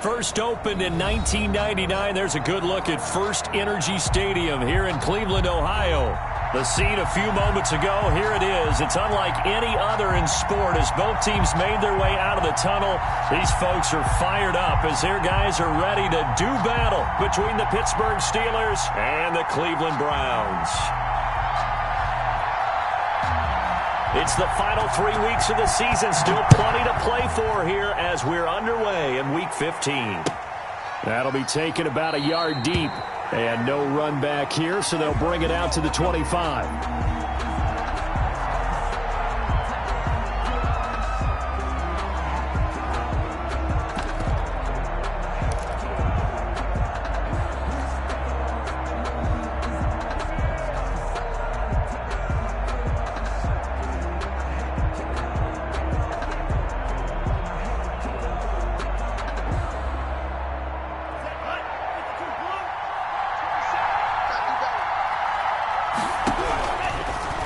First opened in 1999. There's a good look at First Energy Stadium here in Cleveland, Ohio. The scene a few moments ago, here it is. It's unlike any other in sport as both teams made their way out of the tunnel. These folks are fired up as their guys are ready to do battle between the Pittsburgh Steelers and the Cleveland Browns. It's the final 3 weeks of the season. Still plenty to play for here as we're underway in Week 15. That'll be taken about a yard deep. And no run back here, so they'll bring it out to the 25.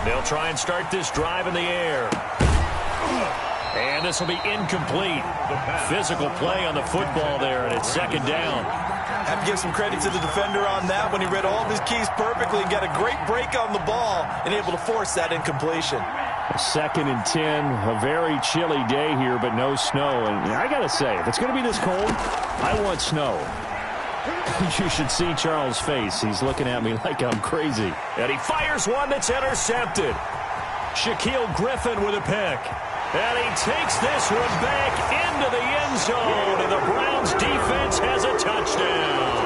They'll try and start this drive in the air. And this will be incomplete. Physical play on the football there, and it's second down. I have to give some credit to the defender on that when he read all of his keys perfectly and got a great break on the ball and able to force that incompletion. A 2nd and 10, a very chilly day here, but no snow. And I got to say, if it's going to be this cold, I want snow. You should see Charles' face. He's looking at me like I'm crazy. And he fires one that's intercepted. Shaquille Griffin with a pick. And he takes this one back into the end zone. And the Browns defense has a touchdown.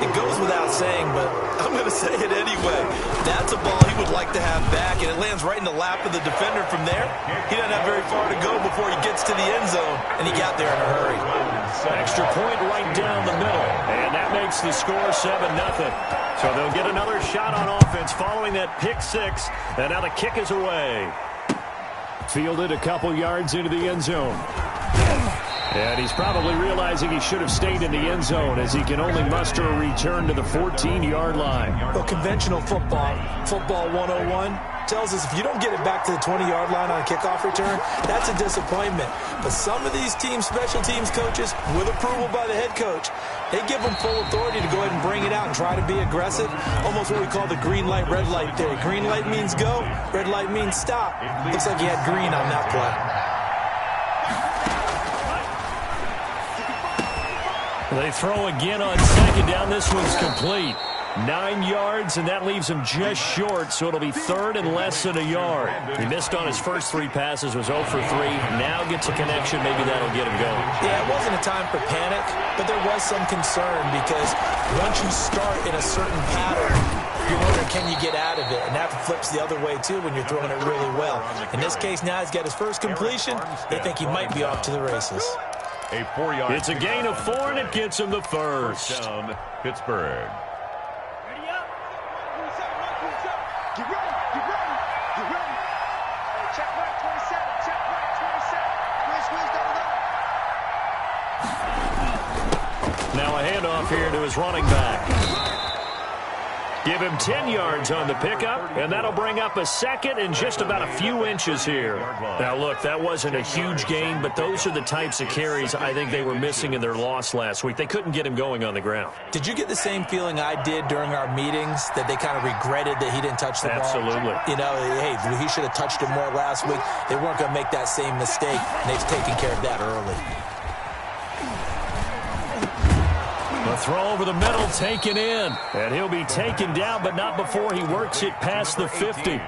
It goes without saying, but I'm going to say it anyway. That's a ball he would like to have back, and it lands right in the lap of the defender from there. He doesn't have very far to go before he gets to the end zone, and he got there in a hurry. Extra point right down the middle, and that makes the score 7-0. So they'll get another shot on offense following that pick six, and now the kick is away. Fielded a couple yards into the end zone. And he's probably realizing he should have stayed in the end zone as he can only muster a return to the 14-yard line. Well, conventional football 101, tells us if you don't get it back to the 20-yard line on a kickoff return, that's a disappointment. But some of these teams, special teams coaches, with approval by the head coach, they give them full authority to go ahead and bring it out and try to be aggressive. Almost what we call the green light, red light theory. Green light means go, red light means stop. Looks like he had green on that play. They throw again on second down. This one's complete. 9 yards, and that leaves him just short, so it'll be 3rd and less than a yard. He missed on his first 3 passes, was 0 for 3. Now gets a connection. Maybe that'll get him going. Yeah, it wasn't a time for panic, but there was some concern because once you start in a certain pattern, you're wondering, can you get out of it? And that flips the other way, too, when you're throwing it really well. In this case, now he's got his first completion. They think he might be off to the races. It's a gain of 4, and it gets him the first. Down, Pittsburgh. Get ready, get ready, get ready. Hey, check right 27, check right 27. Now a handoff here to his running back. Give him 10 yards on the pickup, and that'll bring up a 2nd and just about a few inches here. Now, look, that wasn't a huge gain, but those are the types of carries I think they were missing in their loss last week. They couldn't get him going on the ground. Did you get the same feeling I did during our meetings, that they kind of regretted that he didn't touch the ball? Absolutely. You know, hey, he should have touched it more last week. They weren't going to make that same mistake, and they've taken care of that early. The throw over the middle taken in. And he'll be taken down, but not before he works it past the 50.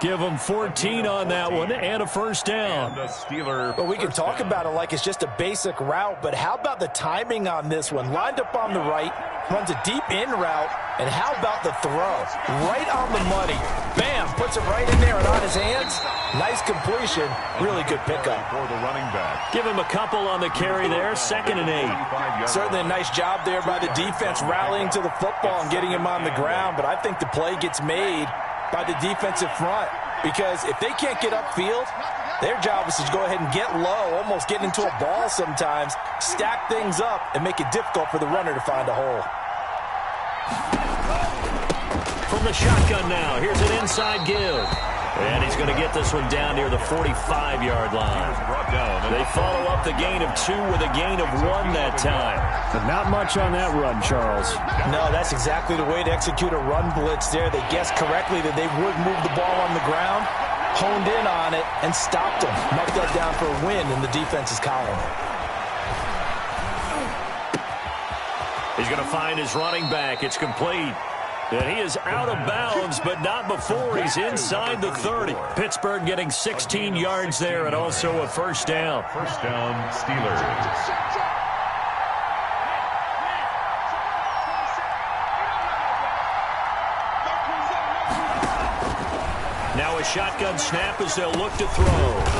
Give him 14 on that one and a first down. Well, we can talk about it like it's just a basic route, but how about the timing on this one? Lined up on the right, runs a deep in route, and how about the throw? Right on the money. Bam, puts it right in there and on his hands. Nice completion. Really good pickup. For the running back. Give him a couple on the carry there. 2nd and 8. Certainly a nice job there by the defense rallying to the football and getting him on the ground, but I think the play gets made by the defensive front, because if they can't get upfield, their job is to go ahead and get low, almost get into a ball sometimes, stack things up, and make it difficult for the runner to find a hole. From the shotgun now, here's an inside give. And he's going to get this one down near the 45-yard line. They follow up the gain of 2 with a gain of 1 that time. But not much on that run, Charles. No, that's exactly the way to execute a run blitz there. They guessed correctly that they would move the ball on the ground, honed in on it, and stopped them. Marked that down for a win in the defense's column. He's going to find his running back. It's complete. And he is out of bounds, but not before he's inside the 30. Pittsburgh getting 16 yards there and also a first down. First down, Steelers. Now a shotgun snap as they'll look to throw.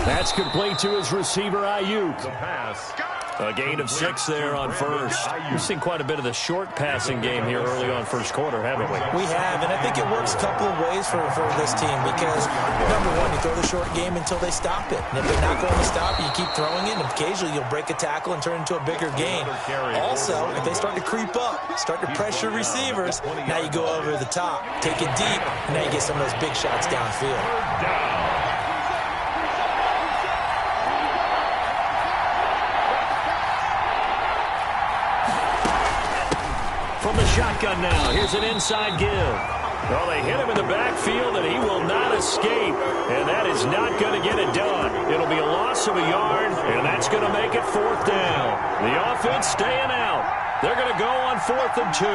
That's complete to his receiver, Ayuk. The pass. A gain of 6 there on first. We've seen quite a bit of the short passing game here early on first quarter, haven't we? We have, and I think it works a couple of ways for this team because, number one, you throw the short game until they stop it. And if they're not going to stop it, you keep throwing it, and occasionally you'll break a tackle and turn it into a bigger gain. Also, if they start to creep up, start to pressure receivers, now you go over the top, take it deep, and now you get some of those big shots downfield. From the shotgun now, here's an inside give. Well, they hit him in the backfield, and he will not escape. And that is not going to get it done. It'll be a loss of a yard, and that's going to make it 4th down. The offense staying out. They're going to go on 4th and 2.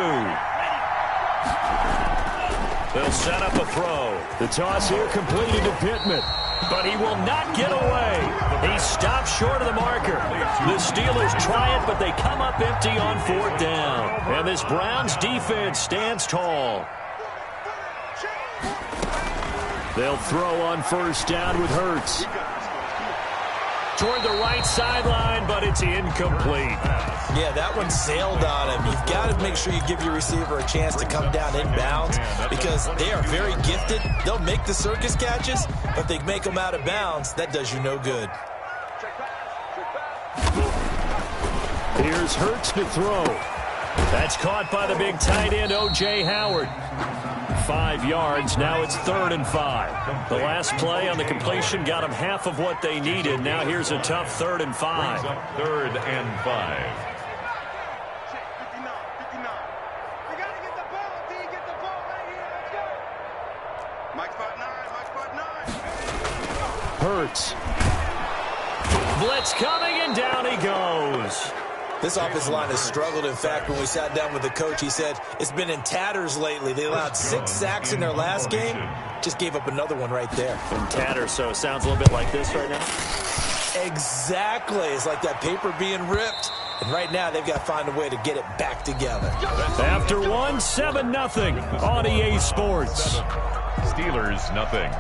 They'll set up a throw. The toss here completed to Pittman. But he will not get away. He stops short of the marker. The Steelers try it, but they come up empty on 4th down. And this Browns defense stands tall. They'll throw on first down with Hurts. Toward the right sideline, but it's incomplete. Yeah, that one sailed on him. You've got to make sure you give your receiver a chance to come down inbounds because they are very gifted. They'll make the circus catches, but they make them out of bounds. That does you no good. Here's Hurts to throw. That's caught by the big tight end, O.J. Howard. 5 yards. Now it's 3rd and 5. The last play on the completion got them half of what they needed. Now here's a tough 3rd and 5. 3rd and 5. Hurts. Blitz coming, and down he goes. This offensive line has struggled. In fact, when we sat down with the coach, he said it's been in tatters lately. They allowed 6 sacks in their last game. Just gave up another one right there. In tatters, so it sounds a little bit like this right now. Exactly. It's like that paper being ripped. And right now, they've got to find a way to get it back together. After 7-0 on EA Sports. Steelers, nothing.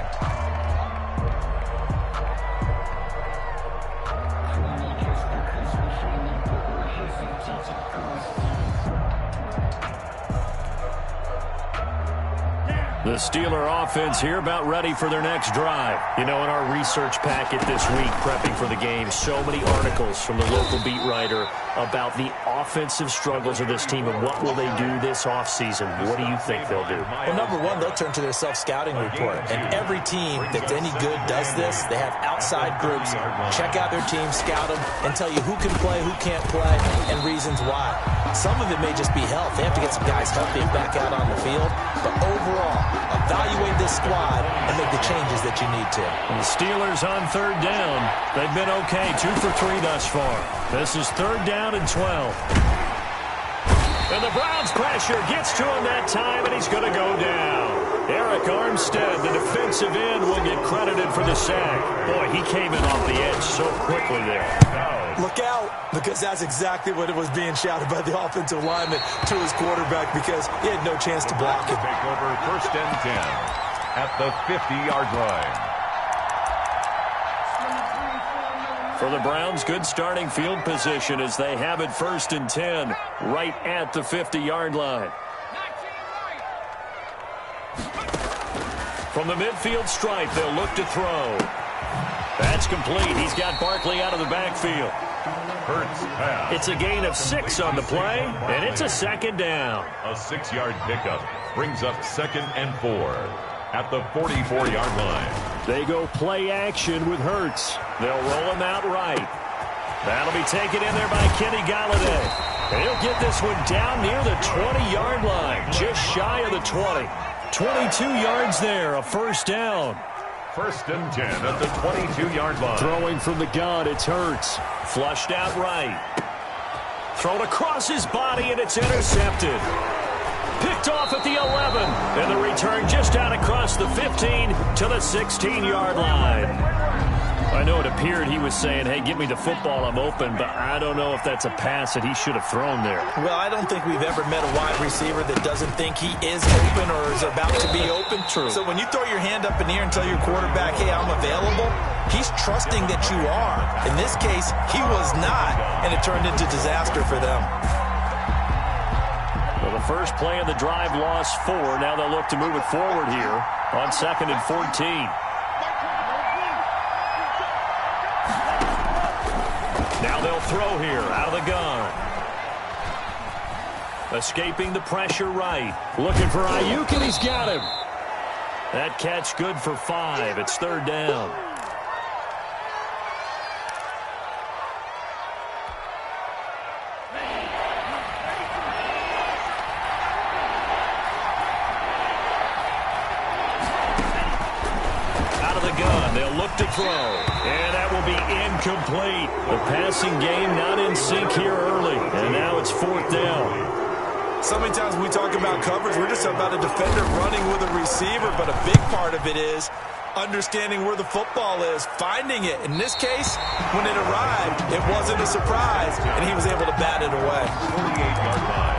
The Steeler offense here about ready for their next drive. You know, in our research packet this week, prepping for the game, so many articles from the local beat writer about the offensive struggles of this team and what will they do this offseason. What do you think they'll do? Well, number one, they'll turn to their self-scouting report. And every team that's any good does this. They have outside groups. Check out their team, scout them, and tell you who can play, who can't play, and reasons why. Some of it may just be health. They have to get some guys healthy and back out on the field. But overall, evaluate this squad and make the changes that you need to. And the Steelers on 3rd down. They've been okay, 2 for 3 thus far. This is 3rd down and 12. And the Browns pressure gets to him that time, and he's going to go down. Eric Armstead, the defensive end, will get credited for the sack. Boy, he came in off the edge so quickly there. Look out, because that's exactly what it was being shouted by the offensive lineman to his quarterback because he had no chance to block him. Take over 1st and 10 at the 50-yard line. For the Browns, good starting field position as they have it 1st and 10 right at the 50-yard line. From the midfield stripe, they'll look to throw. That's complete. He's got Barkley out of the backfield. Hurts pass. It's a gain of 6 on the play, and it's a 2nd down. A 6-yard pickup brings up 2nd and 4. at the 44-yard line. They go play action with Hurts. They'll roll him out right. That'll be taken in there by Kenny Galladay. And he'll get this one down near the 20-yard line, just shy of the 20. 22 yards there, a first down. 1st and 10 at the 22-yard line. Throwing from the gun, it's Hurts. Flushed out right. Thrown across his body, and it's intercepted. Picked off at the 11. And the return just out across the 15 to the 16-yard line. I know it appeared he was saying, hey, give me the football, I'm open, but I don't know if that's a pass that he should have thrown there. Well, I don't think we've ever met a wide receiver that doesn't think he is open or is about to be open. True. So when you throw your hand up in the air and tell your quarterback, hey, I'm available, he's trusting that you are. In this case, he was not, and it turned into disaster for them. Well, the first play of the drive lost 4. Now they'll look to move it forward here on 2nd and 14. Now they'll throw here out of the gun. Escaping the pressure right. Looking for Ayuk, and he's got him. That catch good for 5. It's 3rd down. Out of the gun, they'll look to throw. And that will be incomplete. The passing game not in sync here early. And now it's 4th down. So many times when we talk about coverage, we're just about a defender running with a receiver, but a big part of it is understanding where the football is, finding it. In this case, when it arrived, it wasn't a surprise, and he was able to bat it away. 48-yard line.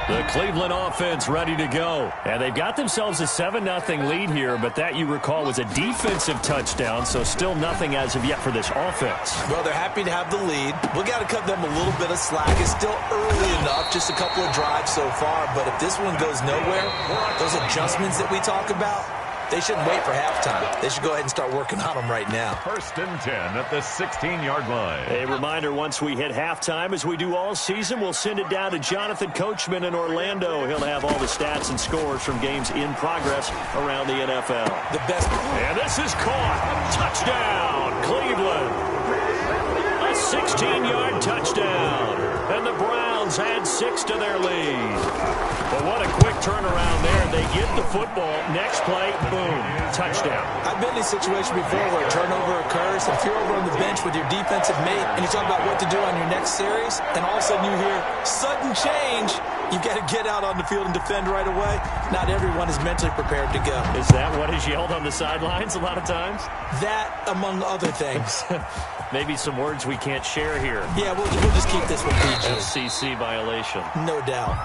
The Cleveland offense ready to go. And they've got themselves a 7-0 lead here, but that, you recall, was a defensive touchdown, so still nothing as of yet for this offense. Well, they're happy to have the lead. We got to cut them a little bit of slack. It's still early enough, just a couple of drives so far, but if this one goes nowhere, those adjustments that we talk about, they shouldn't wait for halftime. They should go ahead and start working on them right now. 1st and 10 at the 16-yard line. A reminder, once we hit halftime, as we do all season, we'll send it down to Jonathan Coachman in Orlando. He'll have all the stats and scores from games in progress around the NFL. The best. And this is caught. Touchdown, Cleveland. A 16-yard touchdown. And the Browns add 6 to their lead. But what a quick turnaround there. They get the football. Next play, boom, touchdown. I've been in a situation before where a turnover occurs. If you're over on the bench with your defensive mate and you talk about what to do on your next series, and all of a sudden you hear sudden change, you've got to get out on the field and defend right away. Not everyone is mentally prepared to go. Is that what is yelled on the sidelines a lot of times? That, among other things. Maybe some words we can't share here. Yeah, we'll just keep this one PG. FCC violation. No doubt.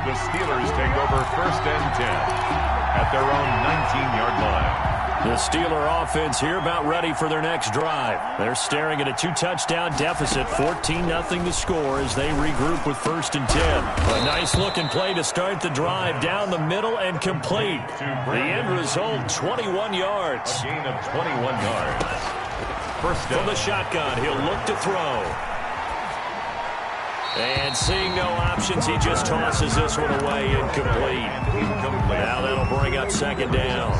The Steelers take over 1st and 10 at their own 19-yard line. The Steeler offense here about ready for their next drive. They're staring at a 2-touchdown deficit, 14-0 to score as they regroup with 1st and 10. A nice-looking play to start the drive down the middle and complete. The end result, 21 yards. A gain of 21 yards. 1st down. From the shotgun, he'll look to throw. And seeing no options, he just tosses this one away, incomplete. Now that'll bring up 2nd down.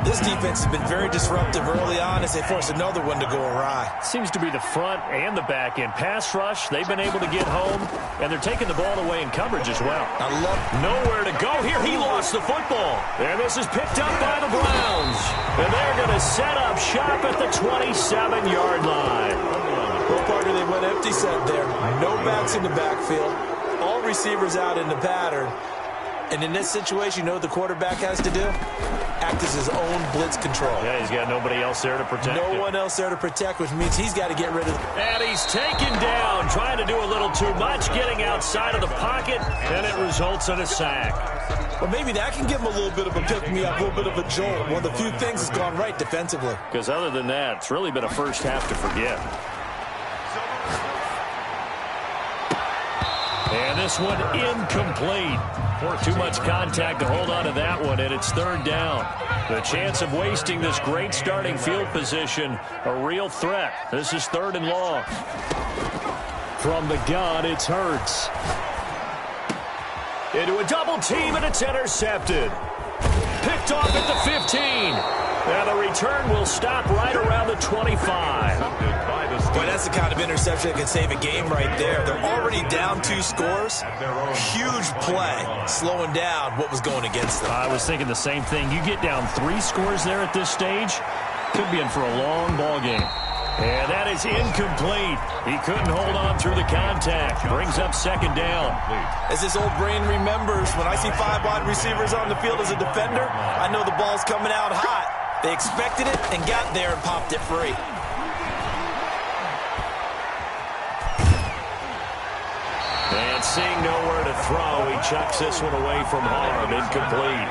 This defense has been very disruptive early on as they force another one to go awry. Seems to be the front and the back end. Pass rush, they've been able to get home, and they're taking the ball away in coverage as well. I love Nowhere to go here. He lost the football. And this is picked up by the Browns. And they're going to set up shop at the 27-yard line. Well, Parker, they went empty set there. No backs in the backfield. All receivers out in the pattern. And in this situation, you know what the quarterback has to do? Act as his own blitz control. Yeah, he's got nobody else there to protect him. No one else there to protect, which means he's got to get rid of it. And he's taken down, trying to do a little too much, getting outside of the pocket, and it results in a sack. Well, maybe that can give him a little bit of a pick-me-up, a little bit of a jolt. One of the few things that's gone right defensively. Because other than that, it's really been a first half to forget. And this one incomplete. Too much contact to hold on to that one, and it's 3rd down. The chance of wasting this great starting field position, a real threat. This is 3rd and long. From the gun, it's Hurts. Into a double team, and it's intercepted. Picked off at the 15. And the return will stop right around the 25. Boy, that's the kind of interception that can save a game right there. They're already down 2 scores. Huge play, slowing down what was going against them. I was thinking the same thing. You get down 3 scores there at this stage, could be in for a long ball game. And that is incomplete. He couldn't hold on through the contact. Brings up second down. As this old brain remembers, when I see 5 wide receivers on the field as a defender, I know the ball's coming out hot. They expected it and got there and popped it free. And seeing nowhere to throw, he chucks this one away from harm. Incomplete.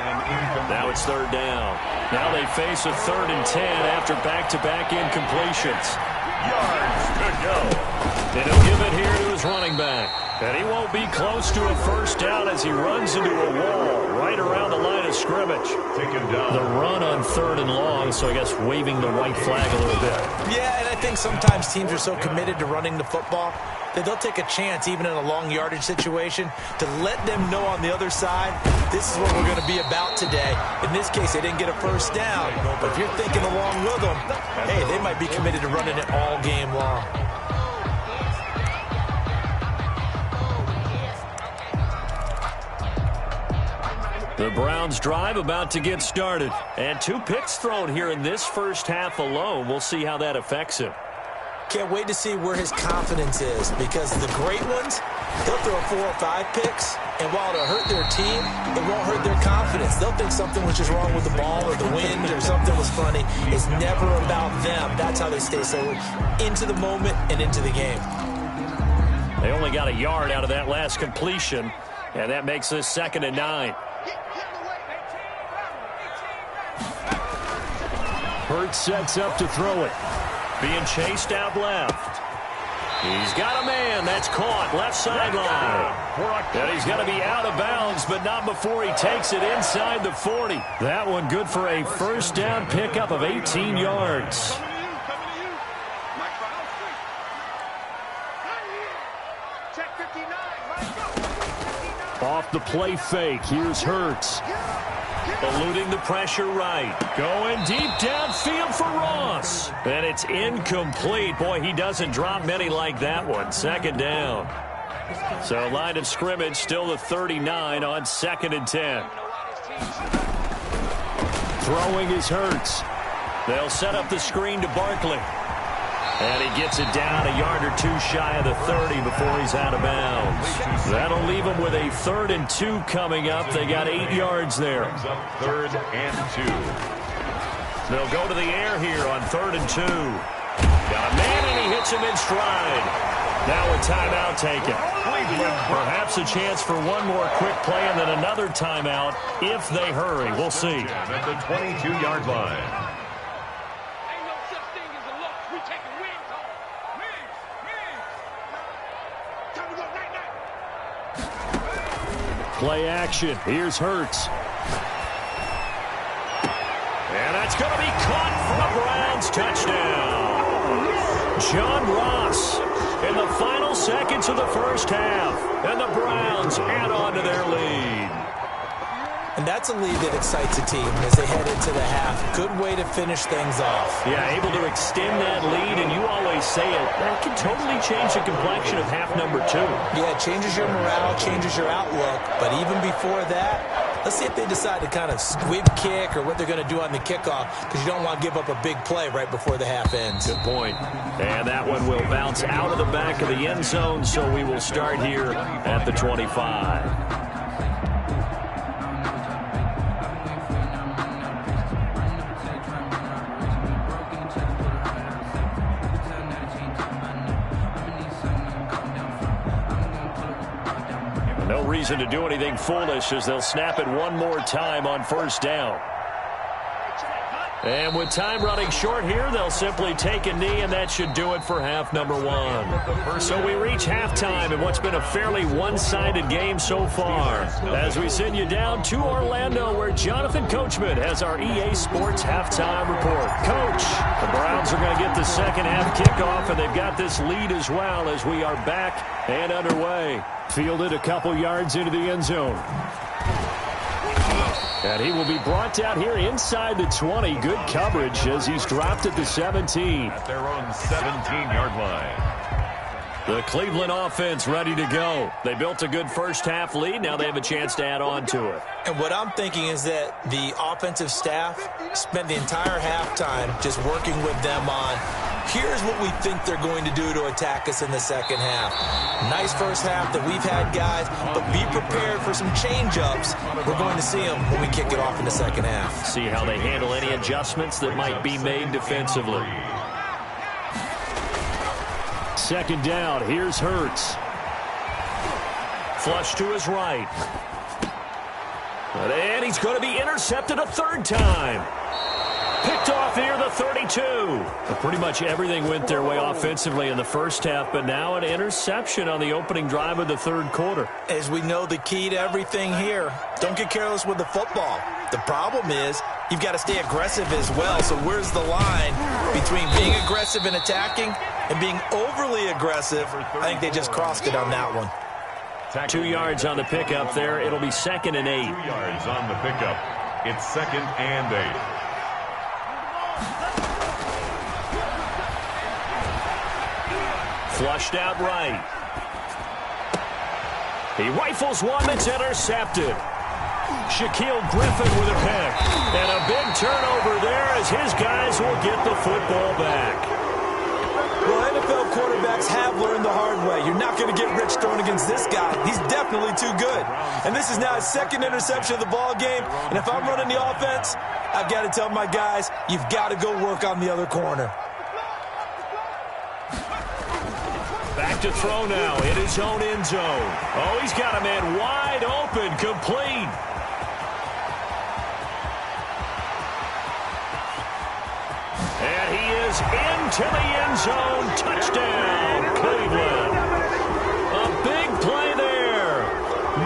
Now it's third down. Now they face a 3rd and 10 after back-to-back incompletions. Yards to go. And he'll give it here to his running back. And he won't be close to a first down as he runs into a wall right around the line of scrimmage. The run on 3rd and long, so I guess waving the white flag a little bit. Yeah, and I think sometimes teams are so committed to running the football that they'll take a chance, even in a long yardage situation, to let them know on the other side, this is what we're going to be about today. In this case, they didn't get a first down, but if you're thinking along with them, hey, they might be committed to running it all game long. The Browns drive about to get started. And 2 picks thrown here in this first half alone. We'll see how that affects him. Can't wait to see where his confidence is, because the great ones, they'll throw 4 or 5 picks, and while it'll hurt their team, it won't hurt their confidence. They'll think something was just wrong with the ball or the wind or something was funny. It's never about them. That's how they stay so into the moment and into the game. They only got a yard out of that last completion, and that makes this 2nd and 9. Hurts sets up to throw it. Being chased out left. He's got a man. That's caught. Left sideline. And he's going to be out of bounds, but not before he takes it inside the 40. That one good for a first down pickup of 18 yards. Off the play fake. Here's Hurts. Eluding the pressure right. Going deep downfield for Ross. And it's incomplete. Boy, he doesn't drop many like that one. 2nd down. So line of scrimmage still the 39 on 2nd and 10. Throwing is Hurts. They'll set up the screen to Barkley. And he gets it down a yard or 2 shy of the 30 before he's out of bounds. That'll leave him with a 3rd and 2 coming up. They got 8 yards there. 3rd and 2. They'll go to the air here on 3rd and 2. Got a man, and he hits him in stride. Now a timeout taken. Perhaps a chance for one more quick play and then another timeout if they hurry. We'll see. At the 22-yard line. Play action. Here's Hurts. And that's going to be caught for a Browns touchdown. John Ross in the final seconds of the first half. And the Browns add on to their lead. And that's a lead that excites a team as they head into the half. Good way to finish things off. Yeah, able to extend that lead, and you always say it, that can totally change the complexion of half number 2. Yeah, it changes your morale, changes your outlook. But even before that, let's see if they decide to kind of squib kick or what they're going to do on the kickoff, because you don't want to give up a big play right before the half ends. Good point. And that one will bounce out of the back of the end zone, so we will start here at the 25. No reason to do anything foolish as they'll snap it one more time on first down. And with time running short here, they'll simply take a knee, and that should do it for half number one. So we reach halftime in what's been a fairly one-sided game so far. As we send you down to Orlando, where Jonathan Coachman has our EA Sports halftime report. Coach, the Browns are going to get the second half kickoff, and they've got this lead as well as we are back and underway. Fielded a couple yards into the end zone. And he will be brought down here inside the 20. Good coverage as he's dropped at the 17. At their own 17-yard line. The Cleveland offense ready to go. They built a good first-half lead. Now they have a chance to add on to it. And what I'm thinking is that the offensive staff spent the entire halftime just working with them on, here's what we think they're going to do to attack us in the second half. Nice first half that we've had, guys, but be prepared for some change-ups. We're going to see them when we kick it off in the second half. See how they handle any adjustments that might be made defensively. Second down, here's Hurts. Flush to his right. And he's going to be intercepted a third time. Picked off near the 32. Pretty much everything went their way offensively in the first half, but now an interception on the opening drive of the third quarter. As we know, the key to everything here, don't get careless with the football. The problem is you've got to stay aggressive as well. So where's the line between being aggressive and attacking and being overly aggressive? I think they just crossed it on that one. 2 yards on the pickup there. It'll be 2nd and 8. 2 yards on the pickup. It's 2nd and 8. Flushed out right. He rifles one that's intercepted. Shaquille Griffin with a pick. And a big turnover there as his guys will get the football back. Well, NFL quarterbacks have learned the hard way. You're not going to get rich throwing against this guy. He's definitely too good. And this is now his second interception of the ball game. And if I'm running the offense, I've got to tell my guys, you've got to go work on the other corner. Back to throw now in his own end zone. Oh, he's got a man wide open, complete. And he is into the end zone. Touchdown, Cleveland. A big play there.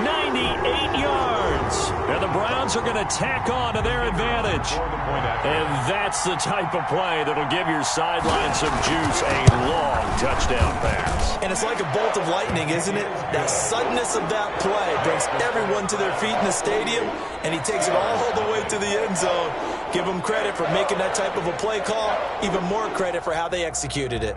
98 yards. And the Browns are going to tack on to their advantage. And that's the type of play that'll give your sideline some juice. A long touchdown pass. And it's like a bolt of lightning, isn't it? That suddenness of that play brings everyone to their feet in the stadium, and he takes it all the way to the end zone. Give him credit for making that type of a play call, even more credit for how they executed it.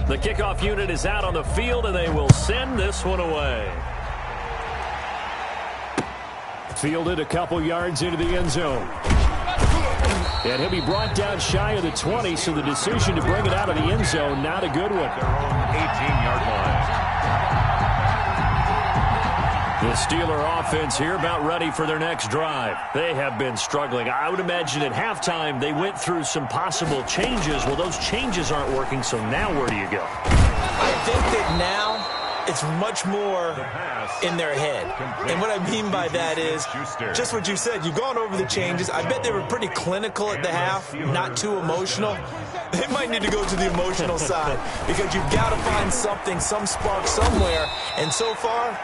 The kickoff unit is out on the field, and they will send this one away. Fielded a couple yards into the end zone. And he'll be brought down shy of the 20, so the decision to bring it out of the end zone, not a good one. Their own 18-yard line. The Steeler offense here about ready for their next drive. They have been struggling. I would imagine at halftime they went through some possible changes. Well, those changes aren't working, so now where do you go? I think that now it's much more in their head. And what I mean by that is just what you said. You've gone over the changes. I bet they were pretty clinical at the half, not too emotional. They might need to go to the emotional side because you've got to find something, some spark somewhere. And so far,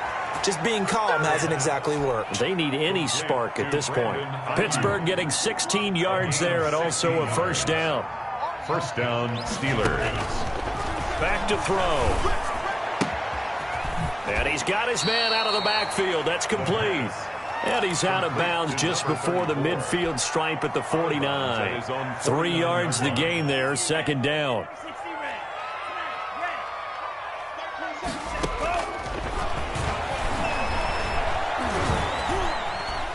just being calm hasn't exactly worked. They need any spark at this point. Pittsburgh getting 16 yards there and also a first down. First down, Steelers. Back to throw. And he's got his man out of the backfield. That's complete. And he's out of bounds just before the midfield stripe at the 49. 3 yards the gain there, second down.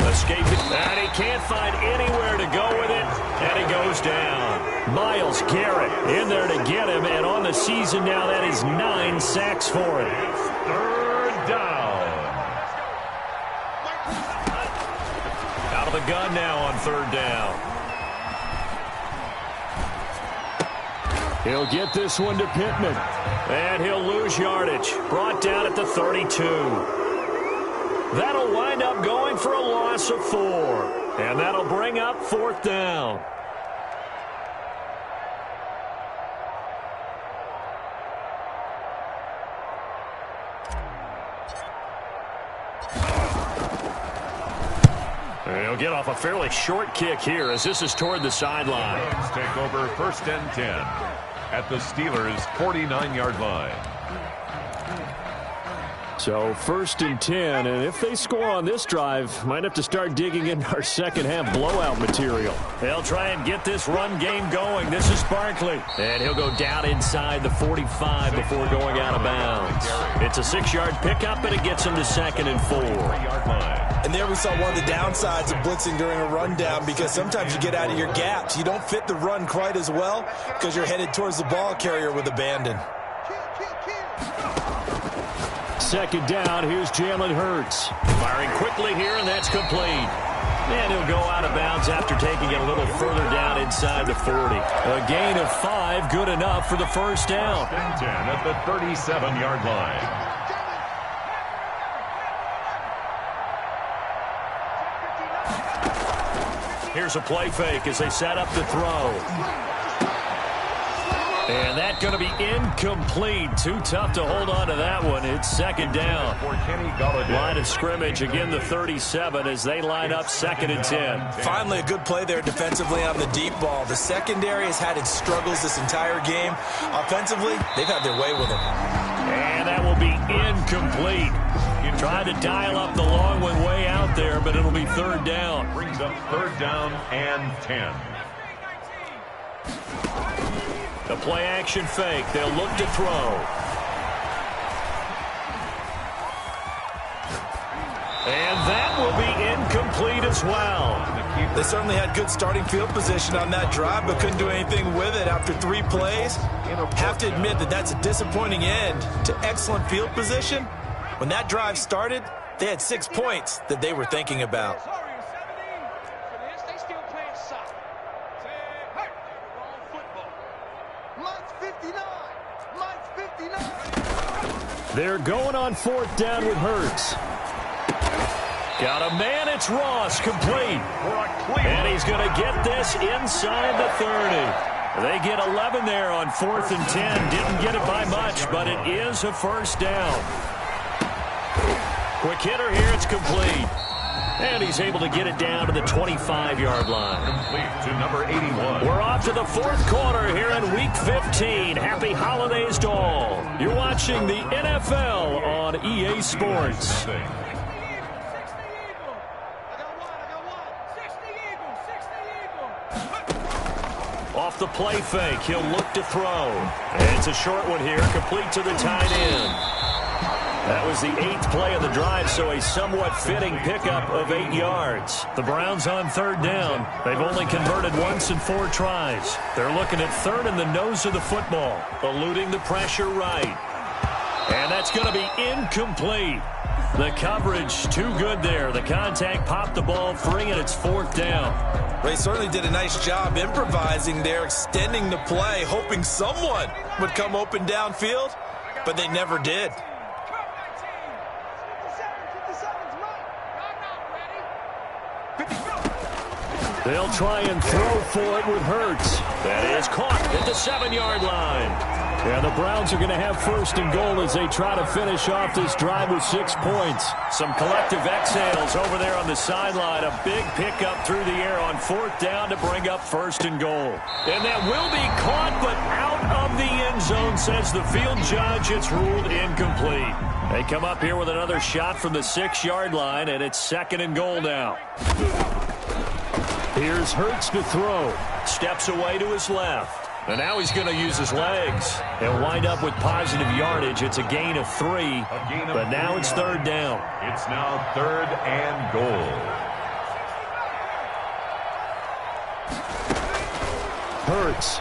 Escaping, and he can't find anywhere to go with it, and he goes down. Myles Garrett in there to get him, and on the season now, that is 9 sacks for him. Third down. Out of the gun now on third down. He'll get this one to Pittman. And he'll lose yardage. Brought down at the 32. That'll wind up going for a loss of 4. And that'll bring up 4th down. He'll get off a fairly short kick here as this is toward the sideline. Rams take over 1st and 10 at the Steelers' 49-yard line. So 1st and 10, and if they score on this drive, might have to start digging in our second half blowout material. They'll try and get this run game going. This is Barkley. And he'll go down inside the 45 before going out of bounds. It's a 6-yard pickup, and it gets him to 2nd and 4. And there we saw one of the downsides of blitzing during a rundown, because sometimes you get out of your gaps. You don't fit the run quite as well because you're headed towards the ball carrier with abandon. 2nd down, here's Jalen Hurts. Firing quickly here, and that's complete. And he'll go out of bounds after taking it a little further down inside the 40. A gain of 5, good enough for the 1st down. 1st and 10 at the 37-yard line. Here's a play fake as they set up the throw. And that's going to be incomplete. Too tough to hold on to that one. It's 2nd down. Line of scrimmage, again the 37 as they line up 2nd and 10. Finally a good play there defensively on the deep ball. The secondary has had its struggles this entire game. Offensively, they've had their way with it. And that will be incomplete. You tried to dial up the long one way out there, but it'll be 3rd down. Brings up 3rd down and 10. The play action fake. They'll look to throw. And that will be incomplete as well. They certainly had good starting field position on that drive, but couldn't do anything with it after 3 plays. Have to admit that that's a disappointing end to excellent field position. When that drive started, they had 6 points that they were thinking about. They're going on 4th down with Hurts. Got a man, it's Ross, complete. And he's going to get this inside the 30. They get 11 there on 4th and 10. Didn't get it by much, but it is a 1st down. Quick hitter here, it's complete. And he's able to get it down to the 25-yard line. Complete to number 81. We're off to the 4th quarter here in Week 15. Happy holidays to all. You're watching the NFL on EA Sports. Off the play fake, he'll look to throw. And it's a short one here, complete to the tight end. That was the 8th play of the drive, so a somewhat fitting pickup of 8 yards. The Browns on 3rd down. They've only converted once in 4 tries. They're looking at 3rd in the nose of the football, eluding the pressure right. And that's going to be incomplete. The coverage too good there. The contact popped the ball free, and it's 4th down. Ray certainly did a nice job improvising there, extending the play, hoping someone would come open downfield, but they never did. They'll try and throw for it with Hurts. That is caught at the 7-yard line. Yeah, the Browns are going to have 1st and goal as they try to finish off this drive with 6 points. Some collective exhales over there on the sideline. A big pickup through the air on 4th down to bring up 1st and goal. And that will be caught, but out of the end zone, says the field judge. It's ruled incomplete. They come up here with another shot from the 6-yard line, and it's 2nd and goal now. Here's Hurts to throw. Steps away to his left. And now he's going to use his legs. He'll wind up with positive yardage. It's a gain of 3, but now it's 3rd down. It's now 3rd and goal. Hurts.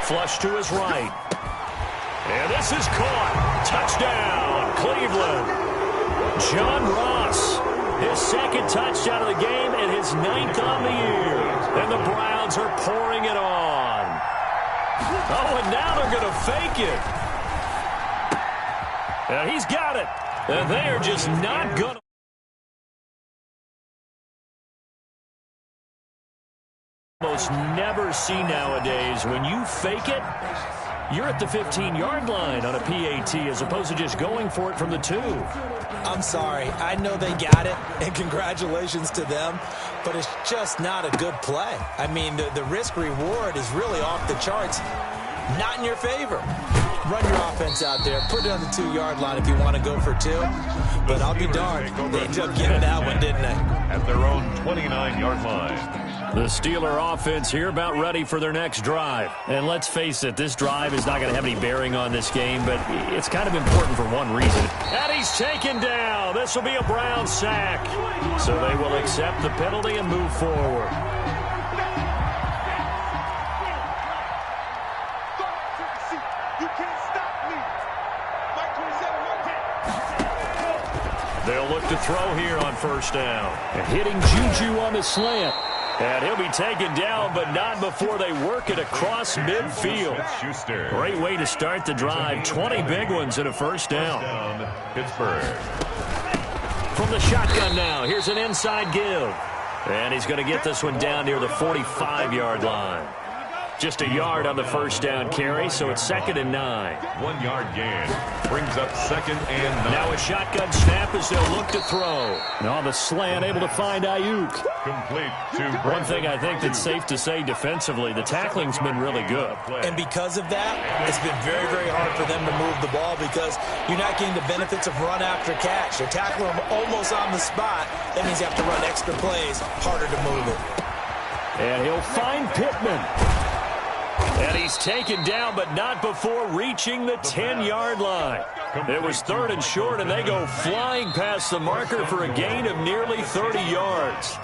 Flush to his right. And this is caught. Touchdown, Cleveland. John Ross. His 2nd touchdown of the game and his 9th on the year. And the Browns are pouring it on. Oh, and now they're going to fake it. And he's got it. And they are just not going to. Almost never see nowadays. When you fake it, you're at the 15-yard line on a PAT as opposed to just going for it from the 2. I'm sorry. I know they got it, and congratulations to them, but it's just not a good play. I mean, the risk-reward is really off the charts. Not in your favor. Run your offense out there. Put it on the 2-yard line if you want to go for 2. But I'll be darned. They ended up getting that one, didn't they? At their own 29-yard line. The Steeler offense here about ready for their next drive. And let's face it, this drive is not going to have any bearing on this game, but it's kind of important for one reason. And he's taken down. This will be a Brown sack. So they will accept the penalty and move forward. You can't stop me. They'll look to throw here on first down. And hitting Juju on the slant. And he'll be taken down, but not before they work it across midfield. Great way to start the drive. 20 big ones and a first down. Pittsburgh. From the shotgun now, here's an inside give. And he's going to get this one down near the 45-yard line. Just a yard on the first down carry, so it's 2nd and 9. 1-yard gain. Brings up 2nd and 9. Now a shotgun snap as they'll look to throw. And on the slant, able to find Ayuk. Complete to One thing I think that's safe to say defensively, the tackling's been really good. And because of that, it's been very, very hard for them to move the ball because you're not getting the benefits of run after catch. You're tackling them almost on the spot. That means you have to run extra plays, harder to move it. And he'll find Pittman. And he's taken down, but not before reaching the 10-yard line. It was 3rd and short, and they go flying past the marker for a gain of nearly 30 yards.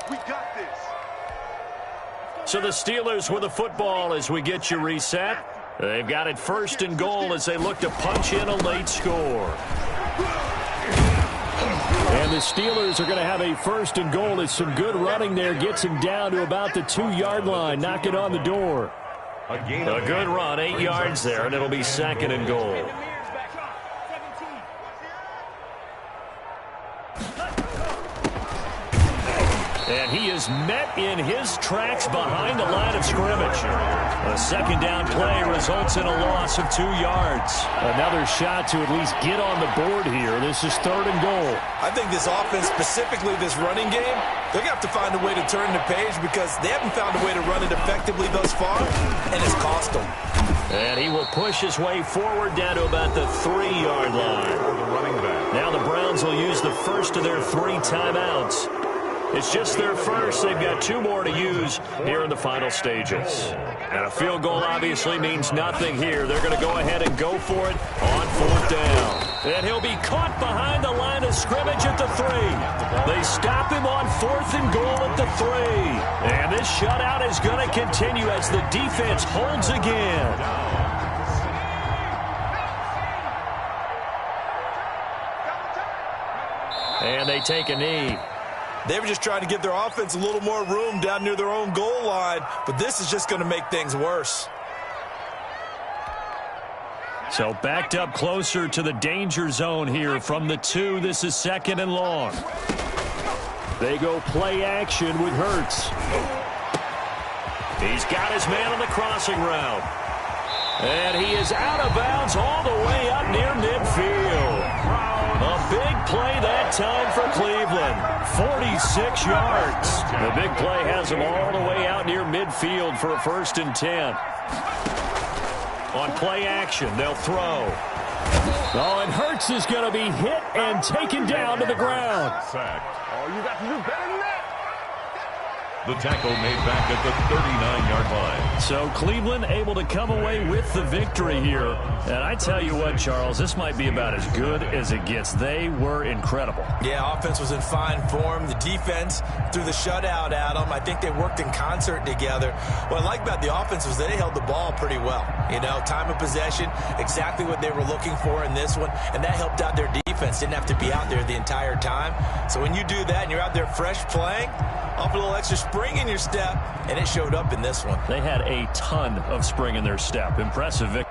We got this. So the Steelers with the football as we get you reset. They've got it 1st and goal as they look to punch in a late score. And the Steelers are going to have a 1st and goal as some good running there gets him down to about the 2-yard line. Knock it on the door. A good run, 8 yards there, and it'll be 2nd and goal. And he is met in his tracks behind the line of scrimmage. A 2nd down play results in a loss of 2 yards. Another shot to at least get on the board here. This is 3rd and goal. I think this offense, specifically this running game, they're going to have to find a way to turn the page because they haven't found a way to run it effectively thus far, and it's cost them. And he will push his way forward down to about the 3-yard line. Now the Browns will use the first of their 3 timeouts. It's just their first. They've got 2 more to use here in the final stages. And a field goal obviously means nothing here. They're going to go ahead and go for it on 4th down. And he'll be caught behind the line of scrimmage at the 3. They stop him on 4th and goal at the 3. And this shutout is going to continue as the defense holds again. And they take a knee. They were just trying to give their offense a little more room down near their own goal line, but this is just going to make things worse. So backed up closer to the danger zone here from the 2. This is 2nd and long. They go play action with Hurts. He's got his man on the crossing route. And he is out of bounds all the way up near midfield. A big play that time for Cleveland. 46 yards. The big play has him all the way out near midfield for a 1st and 10. On play action, they'll throw. Oh, and Hurts is going to be hit and taken down to the ground. Oh, you got to do better than that. The tackle made back at the 39-yard line. So Cleveland able to come away with the victory here. And I tell you what, Charles, this might be about as good as it gets. They were incredible. Yeah, offense was in fine form. The defense threw the shutout at them. I think they worked in concert together. What I like about the offense was they held the ball pretty well. You know, time of possession, exactly what they were looking for in this one. And that helped out their defense. Didn't have to be out there the entire time. So when you do that and you're out there fresh playing, off a little extra spring in your step, and it showed up in this one. They had a ton of spring in their step. Impressive victory.